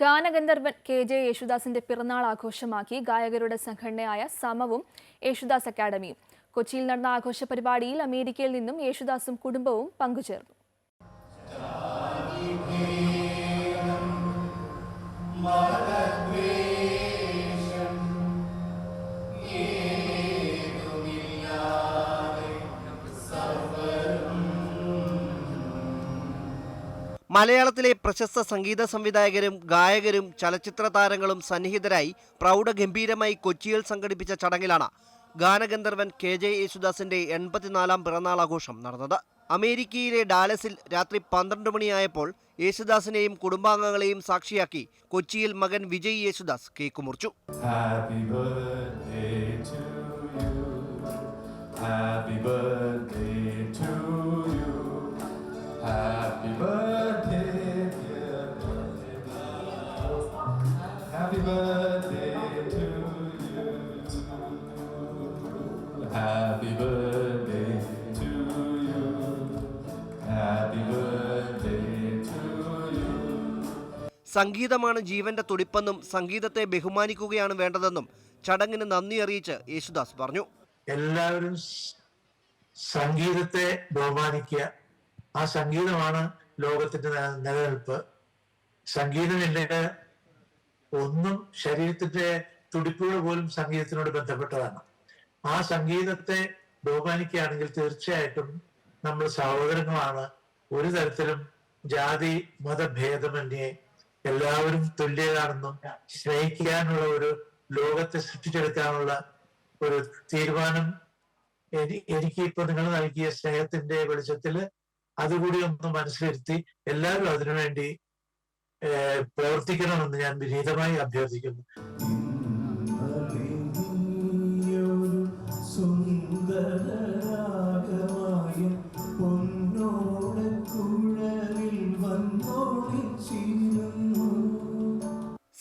ഗാനഗന്ധർവൻ KJ. യേശുദാസിന്റെ പിറന്നാൾ ആഘോഷമാക്കി ഗായകരുടെ സംഘടനയായ സമവും യേശുദാസ് അക്കാദമിയും. കൊച്ചിയിൽ നടന്ന ആഘോഷ പരിപാടിയിൽ അമേരിക്കയിൽ നിന്നും യേശുദാസും കുടുംബവും പങ്കുചേർന്നു. മലയാളത്തിലെ പ്രശസ്ത സംഗീത സംവിധായകരും ഗായകരും ചലച്ചിത്ര താരങ്ങളും സന്നിഹിതരായി പ്രൗഢഗംഭീരമായി കൊച്ചിയിൽ സംഘടിപ്പിച്ച ചടങ്ങിലാണ് ഗാനഗന്ധർവൻ കെ.ജെ. യേശുദാസിന്റെ 84-ാം പിറന്നാൾ ആഘോഷം നടന്നത്. അമേരിക്കയിലെ ഡാലസിൽ രാത്രി 12 മണിയായപ്പോൾ യേശുദാസിനെയും കുടുംബാംഗങ്ങളെയും സാക്ഷിയാക്കി കൊച്ചിയിൽ മകൻ വിജയ് യേശുദാസ് കേക്ക് മുറിച്ചു. Happy birthday to you. Happy birthday to you. Happy birthday to you. സംഗീതമാണ് ജീവന്റെ തുടിപ്പെന്നും സംഗീതത്തെ ബഹുമാനിക്കുകയാണ് വേണ്ടതെന്നും ചടങ്ങിന് നന്ദി അറിയിച്ച് യേശുദാസ് പറഞ്ഞു. എല്ലാവരും സംഗീതത്തെ ബഹുമാനിക്കുക. ആ സംഗീതമാണ് ലോകത്തിന്റെ നിലനിൽപ്പ്. സംഗീതമില്ലെങ്കിൽ ഒന്നും, ശരീരത്തിന്റെ തുടിപ്പുകൾ പോലും സംഗീതത്തിനോട് ബന്ധപ്പെട്ടതാണ്. ആ സംഗീതത്തെ ബഹുമാനിക്കുകയാണെങ്കിൽ തീർച്ചയായിട്ടും നമ്മൾ സഹോദരങ്ങളാണ്. ഒരു തരത്തിലും ജാതി മതഭേദമന്യേ എല്ലാവരും തുല്യരാണെന്നും സ്നേഹിക്കാനുള്ള ഒരു ലോകത്തെ സൃഷ്ടിച്ചെടുക്കാനുള്ള ഒരു തീരുമാനം എനിക്ക് ഇപ്പൊ നിങ്ങൾ നൽകിയ സ്നേഹത്തിന്റെ വെളിച്ചത്തിൽ അതുകൂടി ഒന്ന് മനസ്സിലിരുത്തി എല്ലാവരും അതിനുവേണ്ടി പ്രവർത്തിക്കണമെന്ന് ഞാൻ വിനീതമായി അഭ്യർത്ഥിക്കുന്നു.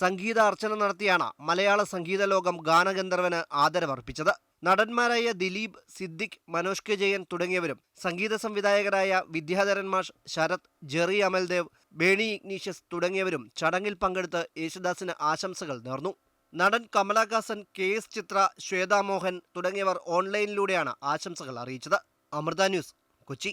സംഗീത അർച്ചന നടത്തിയാണ് മലയാള സംഗീത ലോകം ഗാനഗന്ധർവന് ആദരവർപ്പിച്ചത്. നടന്മാരായ ദിലീപ്, സിദ്ദിഖ്, മനോജ് കെ ജയൻ തുടങ്ങിയവരും സംഗീത സംവിധായകരായ വിദ്യാധരൻ മാഷ്, ശരത്, ജെറി അമൽദേവ്, ബേണി ഇഗ്നീഷ്യസ് തുടങ്ങിയവരും ചടങ്ങിൽ പങ്കെടുത്ത് യേശുദാസിന് ആശംസകൾ നേർന്നു. നടൻ കമലഹാസൻ, KS ചിത്ര, ശ്വേതാ മോഹൻ തുടങ്ങിയവർ ഓൺലൈനിലൂടെയാണ് ആശംസകൾ അറിയിച്ചത്. അമൃത ന്യൂസ്, കൊച്ചി.